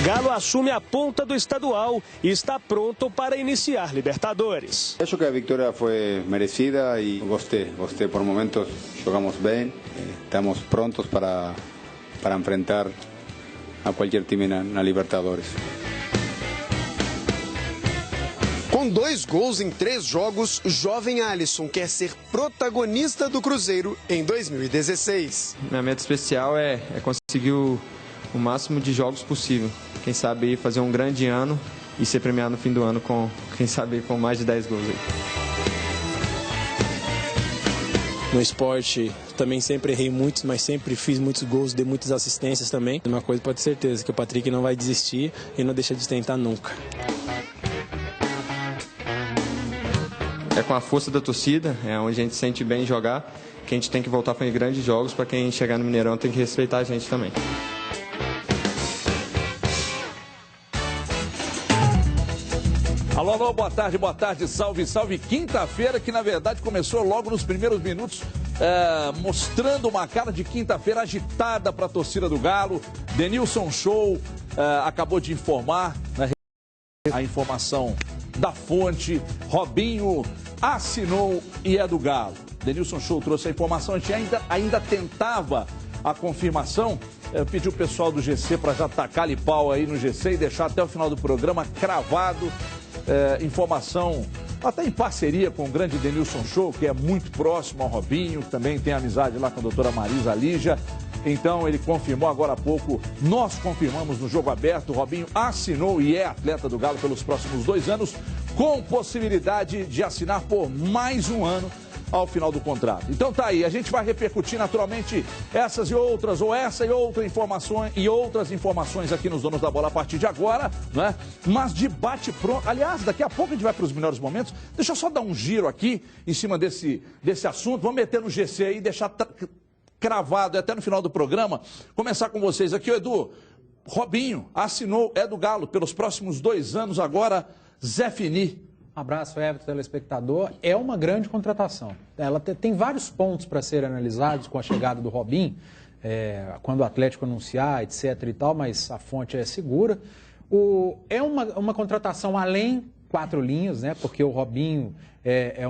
Galo assume a ponta do estadual e está pronto para iniciar Libertadores. Acho que a vitória foi merecida e gostei por momentos, jogamos bem, estamos prontos para enfrentar a qualquer time na Libertadores. Com 2 gols em 3 jogos, o jovem Alisson quer ser protagonista do Cruzeiro em 2016. Minha meta especial é conseguir o máximo de jogos possível. Quem sabe fazer um grande ano e ser premiado no fim do ano com, quem sabe, com mais de 10 gols aí. No esporte também sempre errei muitos, mas sempre fiz muitos gols, dei muitas assistências também. Uma coisa pode ter certeza, que o Patrick não vai desistir e não deixa de tentar nunca. É com a força da torcida, é onde a gente se sente bem jogar, que a gente tem que voltar a fazer grandes jogos. Para quem chegar no Mineirão tem que respeitar a gente também. Alô, alô, boa tarde, salve, salve. Quinta-feira que na verdade começou logo nos primeiros minutos, mostrando uma cara de quinta-feira agitada para a torcida do Galo. Denilson Show acabou de informar, né, a informação da fonte, Robinho assinou e é do Galo. Denilson Show trouxe a informação, a gente ainda tentava a confirmação. Pediu o pessoal do GC para já tacar-lhe pau aí no GC e deixar até o final do programa cravado. Informação até em parceria com o grande Denilson Show, que é muito próximo ao Robinho, também tem amizade lá com a doutora Marisa Lígia. Então ele confirmou agora há pouco, nós confirmamos no Jogo Aberto, o Robinho assinou e é atleta do Galo pelos próximos 2 anos, com possibilidade de assinar por mais um ano ao final do contrato. Então tá aí, a gente vai repercutir naturalmente essas e outras, ou essa e outra informações e outras informações aqui nos Donos da Bola a partir de agora, né? Mas debate pronto. Aliás, daqui a pouco a gente vai para os melhores momentos. Deixa eu só dar um giro aqui em cima desse assunto. Vamos meter no GC aí, deixar cravado até no final do programa. Começar com vocês aqui, o Edu. Robinho assinou, é do Galo pelos próximos 2 anos agora. Zé Fini. Um abraço, Everton, telespectador. É uma grande contratação. Ela tem vários pontos para serem analisados com a chegada do Robinho, quando o Atlético anunciar, etc. e tal, mas a fonte é segura. É uma contratação além 4 linhas, né? Porque o Robinho é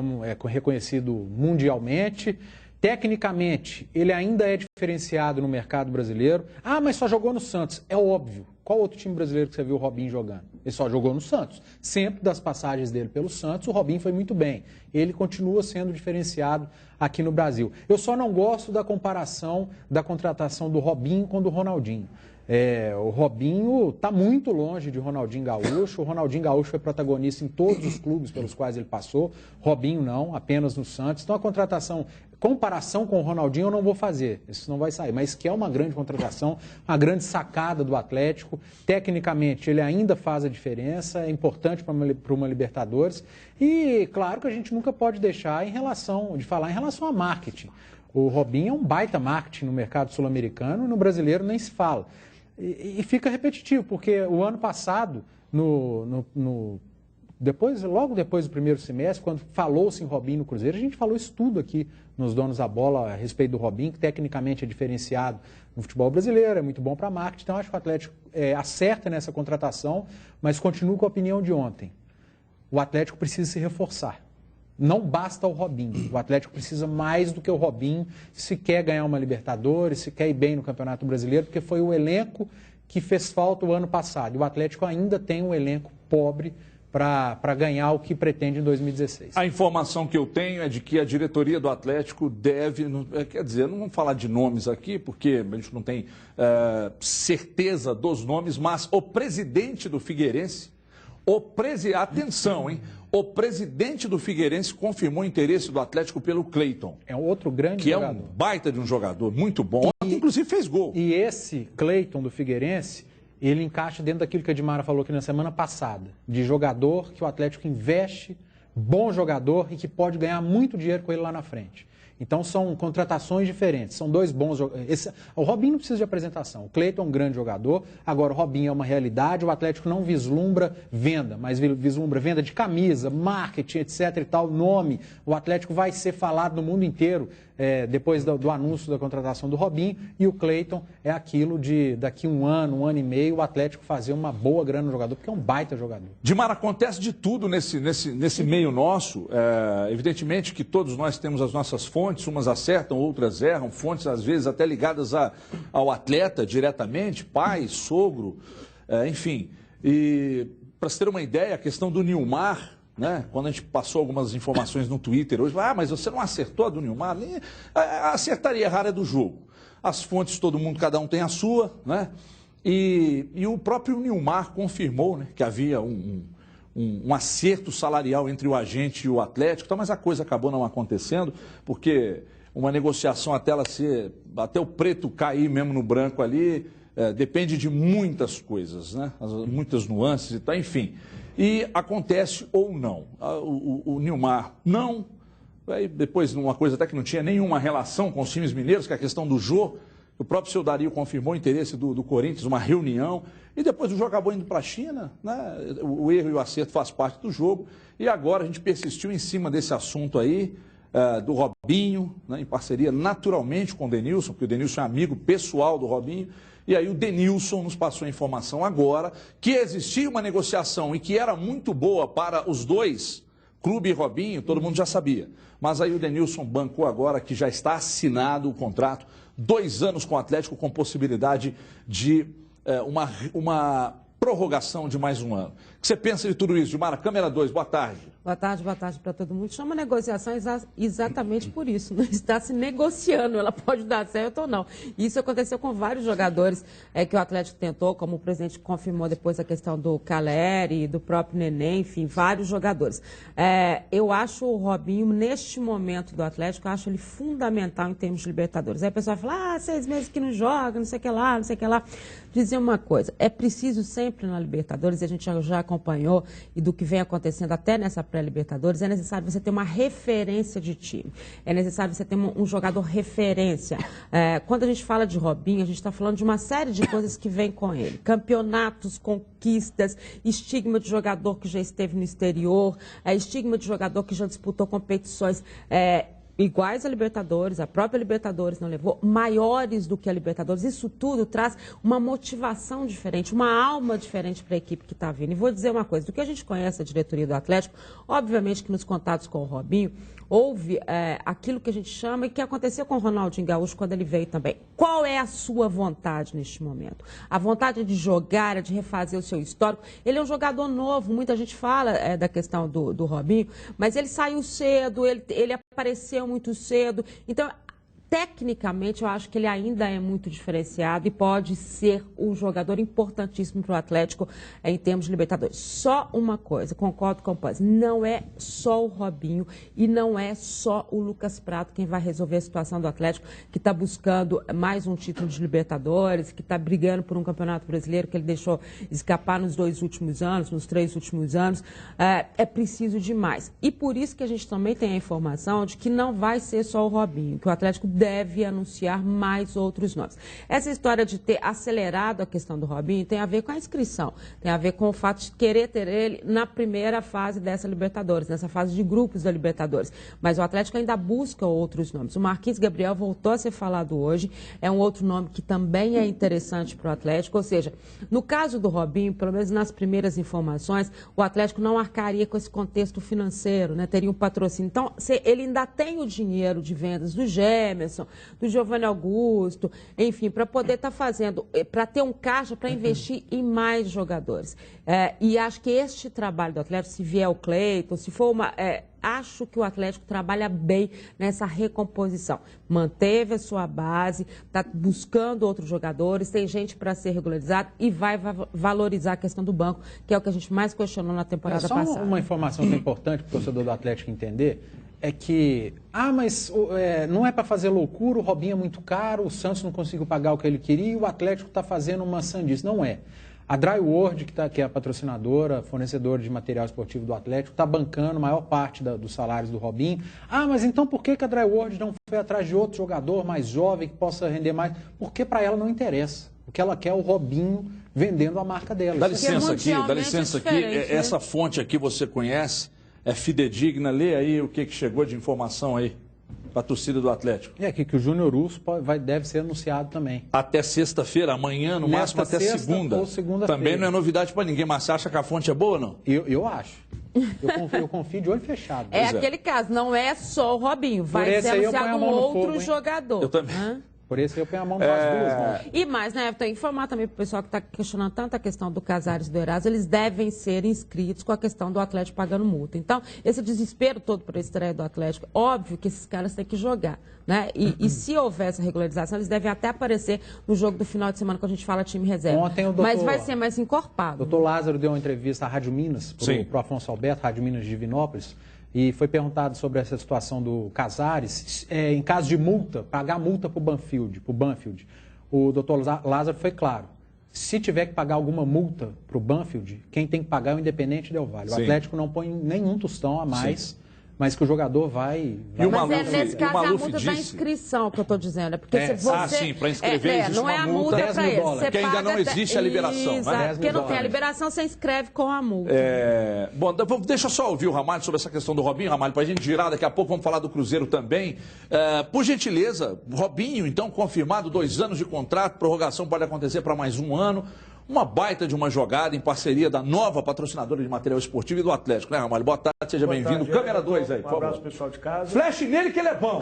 reconhecido mundialmente. Tecnicamente, ele ainda é diferenciado no mercado brasileiro. Ah, mas só jogou no Santos. É óbvio. Qual outro time brasileiro que você viu o Robinho jogando? Ele só jogou no Santos. Sempre das passagens dele pelo Santos, o Robinho foi muito bem. Ele continua sendo diferenciado aqui no Brasil. Eu só não gosto da comparação da contratação do Robinho com do Ronaldinho. O Robinho está muito longe de Ronaldinho Gaúcho. O Ronaldinho Gaúcho foi protagonista em todos os clubes pelos quais ele passou. Robinho não, apenas no Santos. Então a comparação com o Ronaldinho eu não vou fazer. Isso não vai sair. Mas que é uma grande contratação, uma grande sacada do Atlético. Tecnicamente ele ainda faz a diferença, é importante para uma Libertadores. E claro que a gente nunca pode deixar de falar em relação a marketing. O Robinho é um baita marketing no mercado sul-americano, no brasileiro nem se fala. E fica repetitivo, porque o ano passado, logo depois do primeiro semestre, quando falou-se em Robinho no Cruzeiro, a gente falou isso tudo aqui nos Donos da Bola a respeito do Robinho, que tecnicamente é diferenciado no futebol brasileiro, é muito bom para marketing. Então, acho que o Atlético acerta nessa contratação, mas continuo com a opinião de ontem. O Atlético precisa se reforçar. Não basta o Robinho. O Atlético precisa mais do que o Robinho se quer ganhar uma Libertadores, se quer ir bem no Campeonato Brasileiro, porque foi o elenco que fez falta o ano passado. E o Atlético ainda tem um elenco pobre para ganhar o que pretende em 2016. A informação que eu tenho é de que a diretoria do Atlético deve, quer dizer, não vamos falar de nomes aqui, porque a gente não tem certeza dos nomes, mas o presidente do Figueirense, atenção, hein? O presidente do Figueirense confirmou o interesse do Atlético pelo Cleiton. É outro grande jogador. Que é um baita de um jogador, muito bom. Inclusive fez gol. E esse Cleiton do Figueirense, ele encaixa dentro daquilo que a Edmara falou aqui na semana passada. De jogador que o Atlético investe, bom jogador e que pode ganhar muito dinheiro com ele lá na frente. Então são contratações diferentes, são dois bons jogadores. O Robinho não precisa de apresentação, o Cleiton é um grande jogador, agora o Robinho é uma realidade, o Atlético não vislumbra venda, mas vislumbra venda de camisa, marketing, etc e tal, nome. O Atlético vai ser falado no mundo inteiro depois do anúncio da contratação do Robinho, e o Cleiton é aquilo de daqui um ano e meio o Atlético fazer uma boa grana no jogador, porque é um baita jogador. Dimar, acontece de tudo nesse meio nosso. Evidentemente que todos nós temos as nossas fontes, umas acertam, outras erram, fontes às vezes até ligadas ao atleta diretamente, pai, sogro, enfim. E para você ter uma ideia, a questão do Nilmar, né? Quando a gente passou algumas informações no Twitter hoje, mas você não acertou a do Nilmar? Acertar e errar é do jogo. As fontes, todo mundo, cada um tem a sua, né? E o próprio Nilmar confirmou, né, que havia um acerto salarial entre o agente e o Atlético, mas a coisa acabou não acontecendo, porque uma negociação até o preto cair mesmo no branco ali, depende de muitas coisas, né? Muitas nuances e tal, enfim. E acontece ou não. O Nilmar não. Aí depois, uma coisa até que não tinha nenhuma relação com os times mineiros, que é a questão do Jô. O próprio seu Dario confirmou o interesse do Corinthians, uma reunião. E depois o jogo acabou indo para a China, né? O erro e o acerto faz parte do jogo. E agora a gente persistiu em cima desse assunto aí, do Robinho, né? Em parceria naturalmente com o Denilson, porque o Denilson é amigo pessoal do Robinho. E aí o Denilson nos passou a informação agora que existia uma negociação e que era muito boa para os dois, Clube e Robinho, todo mundo já sabia. Mas aí o Denilson bancou agora que já está assinado o contrato, 2 anos com o Atlético, com possibilidade de uma prorrogação de mais um ano. O que você pensa de tudo isso, Gilmar? Câmera 2, boa tarde. Boa tarde para todo mundo. Chama negociação exatamente por isso. Não está se negociando, ela pode dar certo ou não. Isso aconteceu com vários jogadores que o Atlético tentou, como o presidente confirmou depois a questão do Caleri, do próprio Neném, enfim, vários jogadores. Eu acho o Robinho, neste momento do Atlético, eu acho ele fundamental em termos de Libertadores. Aí a pessoa fala, 6 meses que não joga, não sei o que lá, não sei o que lá. Dizer uma coisa, é preciso sempre na Libertadores, e a gente já acompanhou, e do que vem acontecendo até nessa pré-Libertadores, é necessário você ter uma referência de time. É necessário você ter um jogador referência. Quando a gente fala de Robinho, a gente está falando de uma série de coisas que vem com ele. Campeonatos, conquistas, estigma de jogador que já esteve no exterior, estigma de jogador que já disputou competições iguais a Libertadores, a própria Libertadores não levou, maiores do que a Libertadores. Isso tudo traz uma motivação diferente, uma alma diferente para a equipe que está vindo. E vou dizer uma coisa, do que a gente conhece a diretoria do Atlético, obviamente que nos contatos com o Robinho, houve aquilo que a gente chama e que aconteceu com o Ronaldinho Gaúcho quando ele veio também. Qual é a sua vontade neste momento? A vontade de jogar, de refazer o seu histórico. Ele é um jogador novo, muita gente fala da questão do Robinho, mas ele saiu cedo, ele apareceu muito cedo. Então, tecnicamente, eu acho que ele ainda é muito diferenciado e pode ser um jogador importantíssimo para o Atlético em termos de Libertadores. Só uma coisa, concordo com o Paz, não é só o Robinho e não é só o Lucas Prato quem vai resolver a situação do Atlético, que está buscando mais um título de Libertadores, que está brigando por um campeonato brasileiro que ele deixou escapar nos 2 últimos anos, nos 3 últimos anos. É preciso de mais. E por isso que a gente também tem a informação de que não vai ser só o Robinho, que o Atlético deve anunciar mais outros nomes. Essa história de ter acelerado a questão do Robinho tem a ver com a inscrição, tem a ver com o fato de querer ter ele na primeira fase dessa Libertadores, nessa fase de grupos da Libertadores. Mas o Atlético ainda busca outros nomes. O Marquinhos Gabriel voltou a ser falado hoje, é um outro nome que também é interessante para o Atlético, ou seja, no caso do Robinho, pelo menos nas primeiras informações, o Atlético não arcaria com esse contexto financeiro, né? Teria um patrocínio. Então, ele ainda tem o dinheiro de vendas do Gêmeos, do Giovanni Augusto, enfim, para poder estar fazendo, para ter um caixa para investir em mais jogadores. E acho que este trabalho do Atlético, se vier o Cleiton, se for acho que o Atlético trabalha bem nessa recomposição. Manteve a sua base, está buscando outros jogadores, tem gente para ser regularizado e vai valorizar a questão do banco, que é o que a gente mais questionou na temporada passada. Só uma informação que é importante para o torcedor do Atlético entender, é que, mas não é para fazer loucura, o Robinho é muito caro, o Santos não conseguiu pagar o que ele queria e o Atlético está fazendo uma sandice. Não é. A Dryworld, que é a patrocinadora, fornecedora de material esportivo do Atlético, está bancando a maior parte dos salários do Robinho. Ah, mas então por que a Dryworld não foi atrás de outro jogador mais jovem que possa render mais? Porque para ela não interessa. O que ela quer é o Robinho vendendo a marca dela. Dá licença aqui, essa fonte aqui você conhece, é fidedigna, lê aí o que chegou de informação aí para a torcida do Atlético. É aqui que o Júnior Urso deve ser anunciado também. Até sexta-feira, amanhã, no máximo até segunda. Ou segunda-feira. Também não é novidade para ninguém, mas você acha que a fonte é boa ou não? Eu acho. Eu confio de olho fechado. É aquele caso, não é só o Robinho, vai ser anunciado um outro jogador. Eu também. Por isso eu ponho a mão nas duas mãos. E mais, né, Everton, informar também para o pessoal que está questionando tanto a questão do Casares e do Eraso, eles devem ser inscritos com a questão do Atlético pagando multa. Então, esse desespero todo por esse estreia do Atlético, óbvio que esses caras têm que jogar, né? E se houver essa regularização, eles devem até aparecer no jogo do final de semana, quando a gente fala time reserva. Ontem o doutor, mas vai ser mais encorpado. O doutor Lázaro deu uma entrevista à Rádio Minas, para o Afonso Alberto, Rádio Minas de Divinópolis, e foi perguntado sobre essa situação do Casares, em caso de multa, pagar multa para o Banfield. O doutor Lázaro foi claro. Se tiver que pagar alguma multa para o Banfield, quem tem que pagar é o Independente Del Valle. O Atlético não põe nenhum tostão a mais, mas que o jogador vai... Mas nesse caso é a multa da inscrição que eu estou dizendo. É porque se você... sim, para inscrever existe não é a multa para ele. Porque ainda não existe a liberação. Exato, porque não tem a liberação, você inscreve com a multa. Bom, deixa eu só ouvir o Ramalho sobre essa questão do Robinho, Ramalho, para a gente girar. Daqui a pouco vamos falar do Cruzeiro também. Por gentileza, Robinho, então, confirmado, 2 anos de contrato, prorrogação pode acontecer para mais 1 ano. Uma baita de uma jogada em parceria da nova patrocinadora de material esportivo e do Atlético, né, Ramalho? Boa tarde, seja bem-vindo. Câmera 2 aí, por favor. Um abraço, pessoal de casa. Flash nele que ele é bom.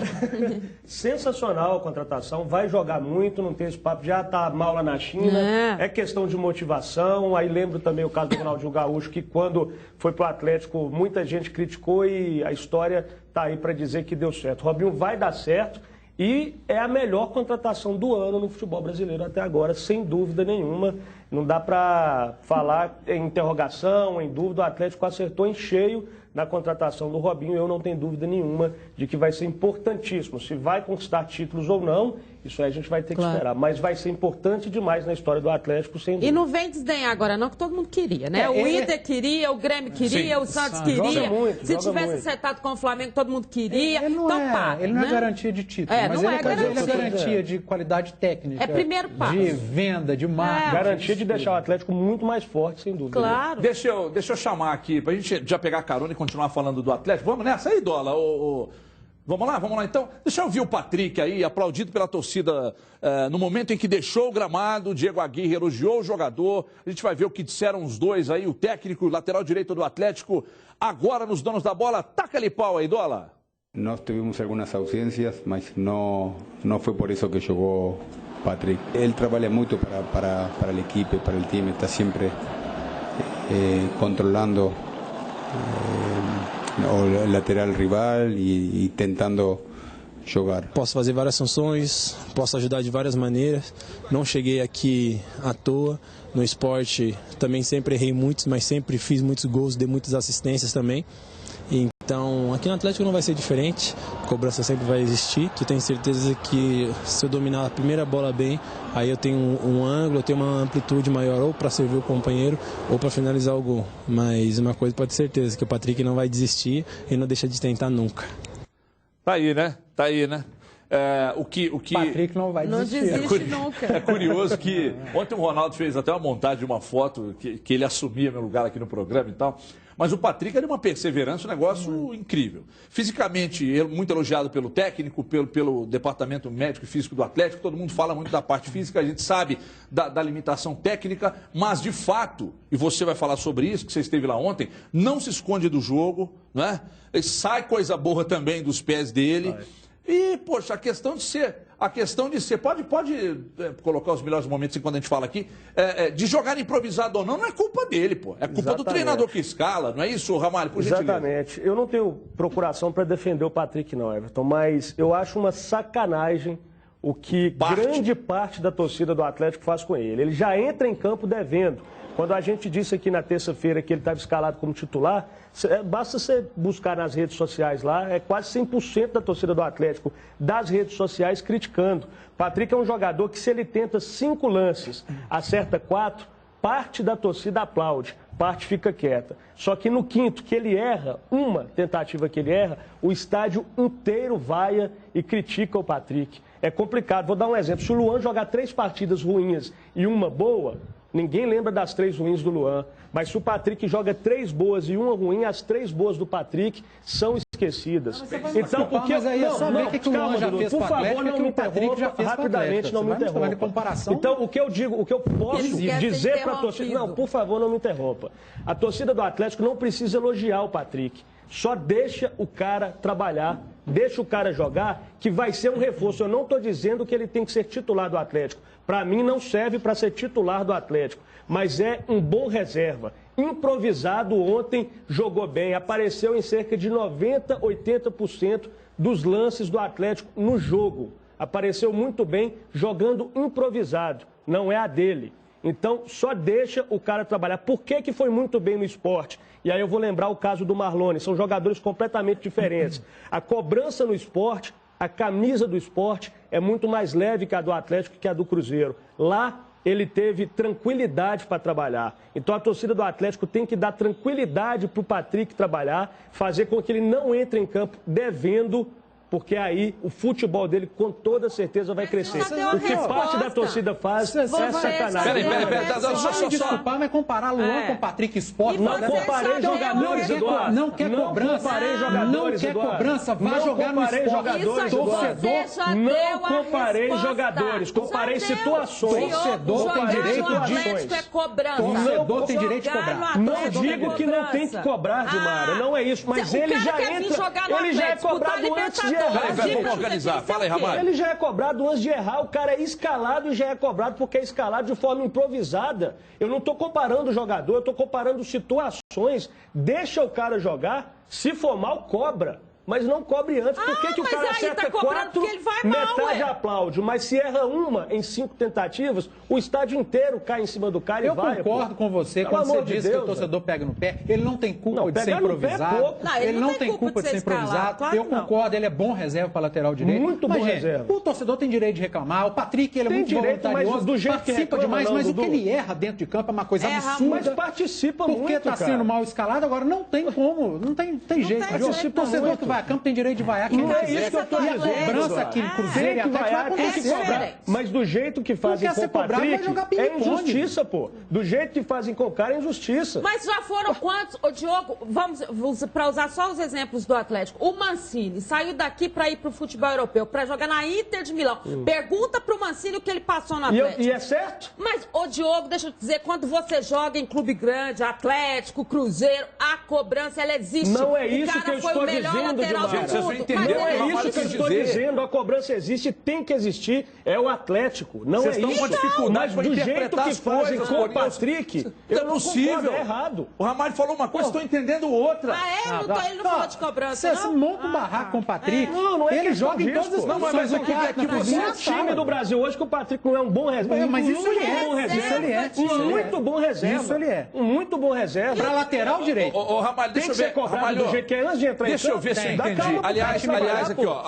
Sensacional a contratação, vai jogar muito, não tem esse papo, já tá mal lá na China. É questão de motivação. Aí lembro também o caso do Ronaldinho Gaúcho, que quando foi pro Atlético, muita gente criticou e a história tá aí para dizer que deu certo. O Robinho vai dar certo. E é a melhor contratação do ano no futebol brasileiro até agora, sem dúvida nenhuma. Não dá para falar em interrogação, em dúvida. O Atlético acertou em cheio na contratação do Robinho. Eu não tenho dúvida nenhuma de que vai ser importantíssimo. Se vai conquistar títulos ou não, isso aí a gente vai ter que esperar. Mas vai ser importante demais na história do Atlético, sem dúvida. E não vem desdenhar agora não, que todo mundo queria, né? O Inter queria, o Grêmio queria, o Santos queria. Se tivesse acertado com o Flamengo, todo mundo queria. Ele não é garantia de título, mas ele é garantia de qualidade técnica. É primeiro passo. De venda, de marca. Garantia de deixar o Atlético muito mais forte, sem dúvida. Claro. Deixa eu chamar aqui, pra gente já pegar a carona e continuar falando do Atlético. Vamos nessa aí, Dola? Vamos lá então. Deixa eu ouvir o Patrick aí, aplaudido pela torcida no momento em que deixou o gramado. O Diego Aguirre elogiou o jogador. A gente vai ver o que disseram os dois aí, o técnico e o lateral direito do Atlético. Agora nos donos da bola, taca-lhe pau aí, Dola. Nós tivemos algumas ausências, mas não foi por isso que jogou Patrick. Ele trabalha muito para a equipe, para o time, está sempre controlando o lateral rival e tentando jogar. Posso fazer várias funções, posso ajudar de várias maneiras. Não cheguei aqui à toa. No esporte também sempre errei muitos, mas sempre fiz muitos gols, dei muitas assistências também. Então, aqui no Atlético não vai ser diferente, a cobrança sempre vai existir. Eu tenho certeza que se eu dominar a primeira bola bem, aí eu tenho um ângulo, eu tenho uma amplitude maior ou para servir o companheiro ou para finalizar o gol. Mas uma coisa pode ter certeza, que o Patrick não vai desistir e não deixa de tentar nunca. Tá aí, né? O Patrick não vai desistir. Não desiste nunca. É curioso que ontem o Ronaldo fez até uma montagem de uma foto que ele assumia meu lugar aqui no programa e tal. Mas o Patrick era uma perseverança, um negócio incrível. Fisicamente, muito elogiado pelo técnico, pelo departamento médico e físico do Atlético. Todo mundo fala muito da parte física, a gente sabe da limitação técnica, mas de fato, e você vai falar sobre isso, que você esteve lá ontem, não se esconde do jogo, né? Sai coisa boa também dos pés dele. E, poxa, a questão de ser, pode colocar os melhores momentos enquanto a gente fala aqui, de jogar improvisado ou não é culpa dele, pô. É culpa do treinador que escala, não é isso, Ramalho? Por gentileza. Exatamente. Eu não tenho procuração para defender o Patrick, não, Everton, mas eu acho uma sacanagem o que grande parte da torcida do Atlético faz com ele. Ele já entra em campo devendo. Quando a gente disse aqui na terça-feira que ele estava escalado como titular, basta você buscar nas redes sociais lá, é quase 100% da torcida do Atlético das redes sociais criticando. Patrick é um jogador que, se ele tenta 5 lances, acerta 4, parte da torcida aplaude, parte fica quieta. Só que no quinto, que ele erra, uma tentativa que ele erra, o estádio inteiro vaia e critica o Patrick. É complicado. Vou dar um exemplo. Se o Luan jogar 3 partidas ruins e uma boa, ninguém lembra das 3 ruins do Luan. Mas se o Patrick joga 3 boas e uma ruim, as 3 boas do Patrick são esquecidas. Então, o que aí é só ver o que o Luan já fez para o Atlético, o que o Patrick já fez para o Atlético. Não me interrompa. Então, o que eu digo, o que eu posso dizer para a torcida... Não, por favor, não me interrompa. A torcida do Atlético não precisa elogiar o Patrick. Só deixa o cara trabalhar, deixa o cara jogar, que vai ser um reforço. Eu não estou dizendo que ele tem que ser titular do Atlético. Para mim, não serve para ser titular do Atlético. Mas é um bom reserva. Improvisado ontem, jogou bem. Apareceu em cerca de 90%, 80% dos lances do Atlético no jogo. Apareceu muito bem jogando improvisado. Não é a dele. Então, só deixa o cara trabalhar. Por que foi muito bem no Sport? E aí eu vou lembrar o caso do Marlone. São jogadores completamente diferentes. A cobrança no Sport, a camisa do Sport é muito mais leve que a do Atlético que a do Cruzeiro. Lá, ele teve tranquilidade para trabalhar. Então, a torcida do Atlético tem que dar tranquilidade para o Patrick trabalhar, fazer com que ele não entre em campo devendo, porque aí o futebol dele, com toda certeza, vai crescer. O que parte da torcida faz é sacanagem. Peraí. Só desculpar, mas comparar Luan com Patrick Sport... Não comparei jogadores, Eduardo. Não quer cobrança. Não quer cobrança. Vai jogar no Sport. Torcedor, não comparei jogadores. Comparei situações. Torcedor tem direito de cobrança. Torcedor tem direito de cobrar. Não digo que não tem que cobrar, Dilmara. Não é isso. Mas ele já entra... Ele já é cobrado antes de... Vamos organizar. Fala aí, Ramalho. Ele já é cobrado antes de errar. O cara é escalado e já é cobrado porque é escalado de forma improvisada. Eu não estou comparando o jogador, eu estou comparando situações. Deixa o cara jogar. Se for mal, cobra. Mas não cobre antes. Por que o cara acerta 4, metade aplaude? Mas se erra uma em 5 tentativas, o estádio inteiro cai em cima do cara e vai. Eu concordo com você quando você diz que o torcedor pega no pé. Ele não tem culpa de ser improvisado. Ele não tem culpa de ser improvisado. Eu concordo, ele é bom reserva para lateral direito. Muito bom reserva. O torcedor tem direito de reclamar. O Patrick, ele é muito voluntarioso, participa demais, mas o que ele erra dentro de campo é uma coisa absurda. Mas participa muito, porque está sendo mal escalado. Agora não tem como, não tem jeito. O torcedor que vai a campo tem direito de vaiar quem não é isso que eu estou dizendo. A cobrança aqui no Cruzeiro e Atlético tem que cobrar. Mas do jeito que fazem com o Patrick, é injustiça, pô. Do jeito que fazem com o cara, é injustiça. Mas já foram quantos? Ô, Diogo, vamos para usar só os exemplos do Atlético. O Mancini saiu daqui para ir para o futebol europeu, para jogar na Inter de Milão. Pergunta para o Mancini o que ele passou no Atlético. E é certo? Mas, ô, Diogo, deixa eu te dizer, quando você joga em clube grande, Atlético, Cruzeiro, a cobrança, ela existe. Não é isso que eu estou dizendo, Dilmara. Vocês não entenderam, não é isso que eu estou dizendo. A cobrança existe, tem que existir. É o Atlético. Não Vocês é isso. Vocês estão com dificuldade para interpretar as coisas com o Patrick. Não é possível. É errado. O Ramalho falou uma coisa, estou entendendo outra. Ele não falou de cobrança, Você monta um barraco com o Patrick. Não é ele joga em todas as posições. Mas o time do Brasil hoje que o Patrick não é um bom reserva. Mas isso ele é. Muito bom reserva. Isso ele é. Muito bom reserva. Para lateral direito. Ô, Ramalho, deixa eu ver. Do jeito que é antes de entrar Deixa eu ver se eu entendi. Aliás, aqui, ó.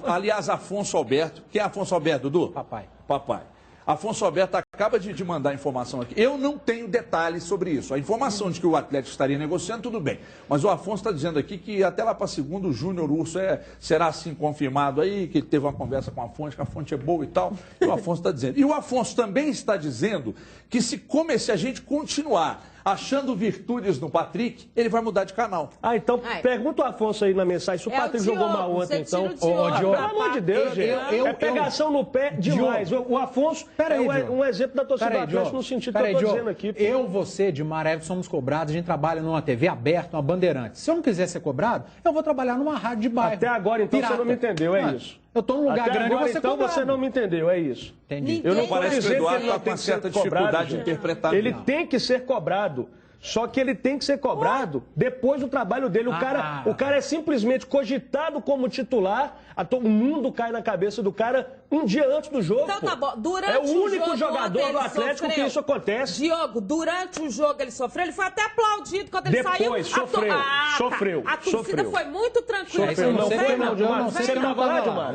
Aliás, Afonso Alberto. Quem é Afonso Alberto, Dudu? Papai. Afonso Alberto acaba de mandar informação aqui. Eu não tenho detalhes sobre isso. A informação de que o Atlético estaria negociando, tudo bem. Mas o Afonso está dizendo aqui que até lá para segunda o Júnior Urso será assim confirmado aí, que teve uma conversa com a fonte, que a fonte é boa e tal. E o Afonso está dizendo. E o Afonso também está dizendo que se a gente continuar achando virtudes no Patrick, ele vai mudar de canal. Então pergunta o Afonso aí na mensagem se o Patrick jogou mal ontem, então. Pelo amor de Deus, gente. É pegação no pé demais. O Afonso é um exemplo da torcida do Atlético no sentido que eu estou dizendo aqui. Eu, você, Dilmar Everton, somos cobrados, a gente trabalha numa TV aberta, uma Bandeirante. Se eu não quiser ser cobrado, eu vou trabalhar numa rádio de bairro. Até agora, então, você não me entendeu, é isso. Eu estou num lugar grande e você então você não me entendeu, é isso. Entendi. Eu não parece que o Eduardo está com uma certa dificuldade de interpretar. Ele tem que ser cobrado. Só que ele tem que ser cobrado depois do trabalho dele. O cara é simplesmente cogitado como titular, o mundo cai na cabeça do cara Um dia antes do jogo. Então tá bom. Durante é o único jogador do sofreu. Atlético que isso acontece. Diogo, durante o jogo ele sofreu, ele foi até aplaudido quando ele saiu. Depois, sofreu. Sofreu. A torcida foi muito tranquila. Sofreu. Não foi, não, Dilmar. Você estava lá, Dilmar?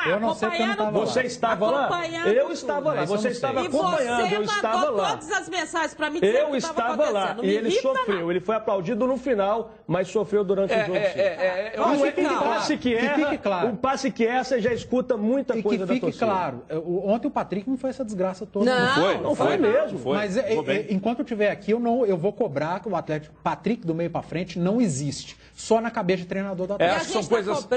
Eu não sei porque eu não estava lá. Você estava lá? Eu estava lá. Você estava acompanhando, eu estava lá. Todas as mensagens para mim. Eu estava lá e ele sofreu. Ele foi aplaudido no final, mas sofreu durante o jogo. Não é que um passe que erra, um passe que erra, você já escuta muita coisa da torcida. Fique claro, ontem o Patrick não foi essa desgraça toda. Não foi mesmo. Mas enquanto eu estiver aqui, eu vou cobrar que o Atlético, Patrick do meio para frente, não existe. Só na cabeça de treinador do Atlético. Acho que são coisas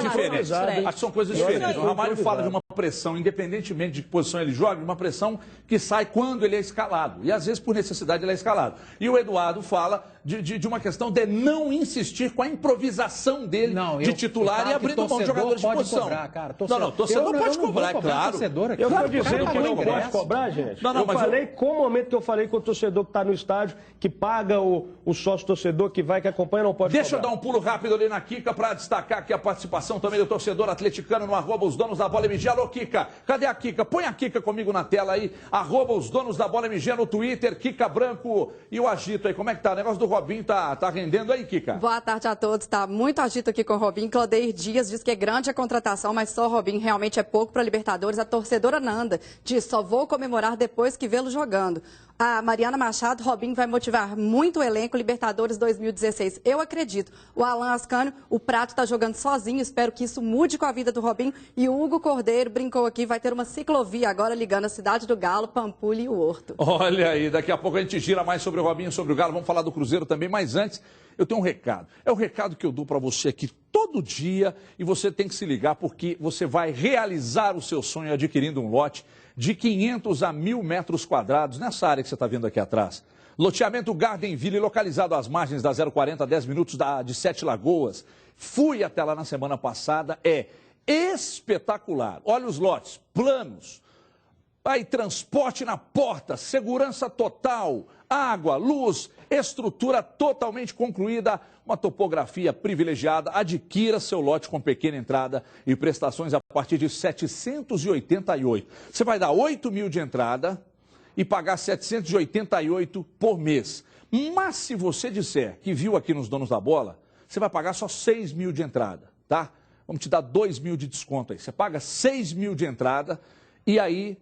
diferentes. Acho que são coisas diferentes. O Ramalho fala de uma pressão, independentemente de que posição ele joga, uma pressão que sai quando ele é escalado. E às vezes, por necessidade, ele é escalado. E o Eduardo fala de uma questão de não insistir com a improvisação dele de titular e abrindo mão de jogadores de posição. Torcedor pode cobrar, é claro. Eu estou dizendo que não pode cobrar, gente. Eu falei com o momento que eu falei com o torcedor que está no estádio, que paga o sócio-torcedor, que vai, que acompanha, não pode cobrar. Deixa eu dar um pulo rápido ali na Kika para destacar aqui a participação também do torcedor atleticano no @osdonosdabola_mg. Alô, Kika, cadê a Kika? Põe a Kika comigo na tela aí, @osdonosdabola_mg no Twitter, Kika Branco e o agito aí. Como é que tá? O negócio do Robinho tá rendendo aí, Kika? Boa tarde a todos, tá muito agito aqui com o Robinho. Clodeir Dias diz que é grande a contratação, mas só o Robinho realmente é pouco para Libertadores. A torcedora Nanda diz, só vou comemorar depois que vê-lo jogando. A Mariana Machado, Robinho vai motivar muito o elenco Libertadores 2016. Eu acredito. O Alan Ascânio, o Prato está jogando sozinho. Espero que isso mude com a vida do Robinho. E o Hugo Cordeiro brincou aqui, vai ter uma ciclovia agora ligando a Cidade do Galo, Pampulha e o Horto. Olha aí, daqui a pouco a gente gira mais sobre o Robinho, sobre o Galo. Vamos falar do Cruzeiro também, mas antes eu tenho um recado. É o recado que eu dou para você aqui todo dia e você tem que se ligar porque você vai realizar o seu sonho adquirindo um lote de 500 a 1.000 metros quadrados, nessa área que você está vendo aqui atrás. Loteamento Gardenville, localizado às margens da 040, 10 minutos de Sete Lagoas. Fui até lá na semana passada, é espetacular. Olha os lotes, planos, aí transporte na porta, segurança total, água, luz, estrutura totalmente concluída, uma topografia privilegiada. Adquira seu lote com pequena entrada e prestações a partir de 788. Você vai dar 8 mil de entrada e pagar 788 por mês. Mas se você disser que viu aqui nos Donos da Bola, você vai pagar só 6 mil de entrada, tá? Vamos te dar 2 mil de desconto aí. Você paga 6 mil de entrada e aí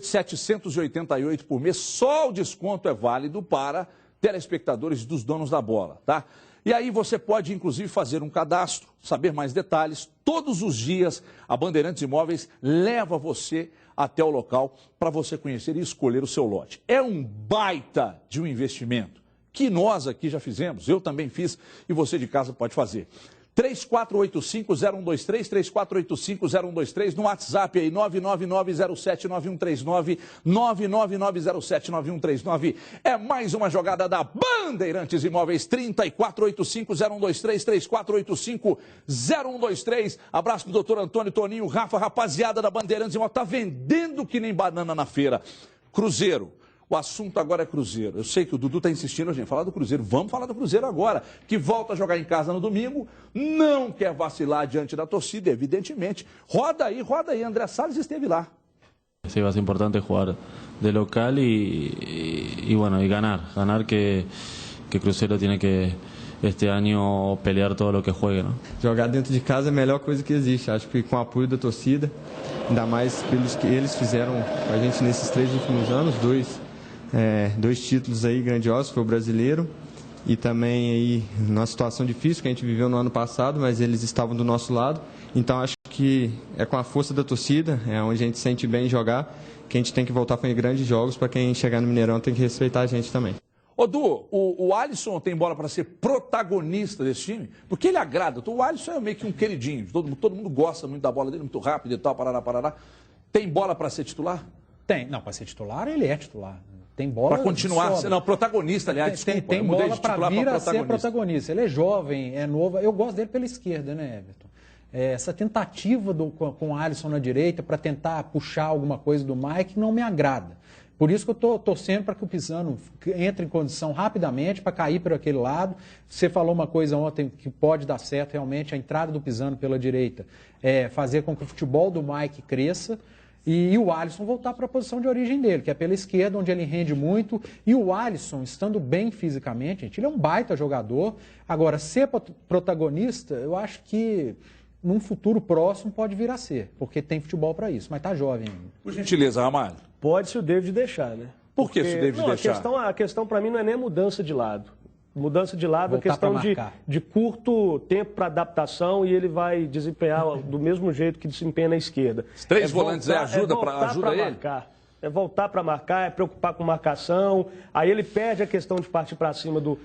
788 por mês. Só o desconto é válido para telespectadores dos Donos da Bola, tá? E aí você pode, inclusive, fazer um cadastro, saber mais detalhes. Todos os dias, a Bandeirantes Imóveis leva você até o local para você conhecer e escolher o seu lote. É um baita de um investimento que nós aqui já fizemos, eu também fiz e você de casa pode fazer. 3485-0123, 3485-0123, no WhatsApp aí, 999079139, 999079139. É mais uma jogada da Bandeirantes Imóveis, 3485-0123, 3485-0123. Abraço do doutor Antônio, Toninho, Rafa, rapaziada da Bandeirantes Imóveis. Tá vendendo que nem banana na feira. Cruzeiro. O assunto agora é Cruzeiro. Eu sei que o Dudu está insistindo, gente, falar do Cruzeiro. Vamos falar do Cruzeiro agora, que volta a jogar em casa no domingo, não quer vacilar diante da torcida, evidentemente. Roda aí, André Salles esteve lá. Sí, va a ser importante jugar de local y ganar. Ganar que Cruzeiro tiene que este año pelear todo lo que juegue, ¿no? Jogar dentro de casa é a melhor coisa que existe. Acho que com o apoio da torcida, ainda mais pelos que eles fizeram com a gente nesses 3 últimos anos, dois títulos aí grandiosos, foi o brasileiro e também aí numa situação difícil que a gente viveu no ano passado, mas eles estavam do nosso lado. Então acho que é com a força da torcida, é onde a gente sente bem jogar, que a gente tem que voltar para grandes jogos. Para quem chegar no Mineirão tem que respeitar a gente também. Ô Du, o Alisson tem bola para ser protagonista desse time? Porque ele agrada. O Alisson é meio que um queridinho, todo mundo gosta muito da bola dele, muito rápido e tal, parará. Tem bola para ser titular? Tem, não, para ser titular ele é titular. Tem bola para continuar sendo protagonista, aliás, tem bola para vir a ser protagonista. Ele é jovem, é novo. Eu gosto dele pela esquerda, né, Everton? Essa tentativa com o Alisson na direita para tentar puxar alguma coisa do Mike não me agrada. Por isso que eu estou torcendo para que o Pisano entre em condição rapidamente para cair por aquele lado. Você falou uma coisa ontem que pode dar certo realmente, a entrada do Pisano pela direita, fazer com que o futebol do Mike cresça e o Alisson voltar para a posição de origem dele, que é pela esquerda, onde ele rende muito. E o Alisson, estando bem fisicamente, gente, ele é um baita jogador. Agora, ser protagonista, eu acho que num futuro próximo pode vir a ser, porque tem futebol para isso, mas está jovem ainda. Por gentileza, Ramalho. Pode se o David deixar, né? Por que se o David deixar? A questão para mim não é nem a mudança de lado. Mudança de lado é questão de curto tempo para adaptação e ele vai desempenhar do mesmo jeito que desempenha na esquerda. Os 3 volantes ajuda ele? Marcar. É voltar para marcar, é preocupar com marcação. Aí ele perde a questão de partir para cima do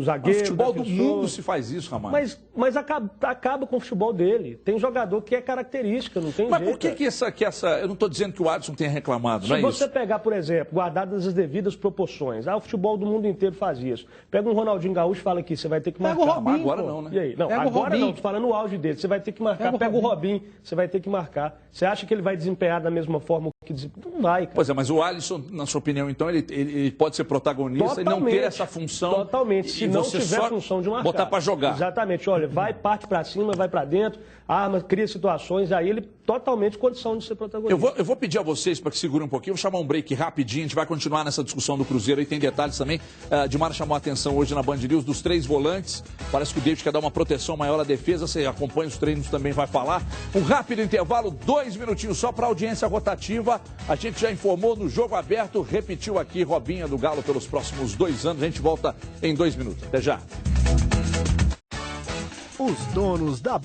zagueiro. O futebol do mundo se faz isso, Ramalho. Mas acaba com o futebol dele. Tem jogador que é característica, não tem jeito. Mas por que essa... Eu não estou dizendo que o Adson tenha reclamado, não é isso? Se você pegar, por exemplo, guardadas as devidas proporções, o futebol do mundo inteiro faz isso. Pega um Ronaldinho Gaúcho e fala aqui, você vai ter que marcar. Pega o Robinho, agora não, né? E aí? Não, agora não, tô falando no auge dele. Você vai ter que marcar. Pega o Robinho, você vai ter que marcar. Você acha que ele vai desempenhar da mesma forma que desempenha? Não vai, cara. Pois é, mas o Alisson, na sua opinião, então, ele pode ser protagonista e não ter essa função. Totalmente. Se não tiver função de marcar. Botar para jogar. Exatamente. Olha, parte para cima, vai para dentro, arma, cria situações, aí ele totalmente condição de ser protagonista. Eu vou pedir a vocês para que segurem um pouquinho, vou chamar um break rapidinho, a gente vai continuar nessa discussão do Cruzeiro e tem detalhes também. Dimar chamou a atenção hoje na Band News dos 3 volantes, parece que o David quer dar uma proteção maior à defesa, você acompanha os treinos também, vai falar. Um rápido intervalo, 2 minutinhos só para audiência rotativa, a gente já informou no Jogo Aberto, repetiu aqui Robinha do Galo pelos próximos 2 anos, a gente volta em 2 minutos, até já. Os donos da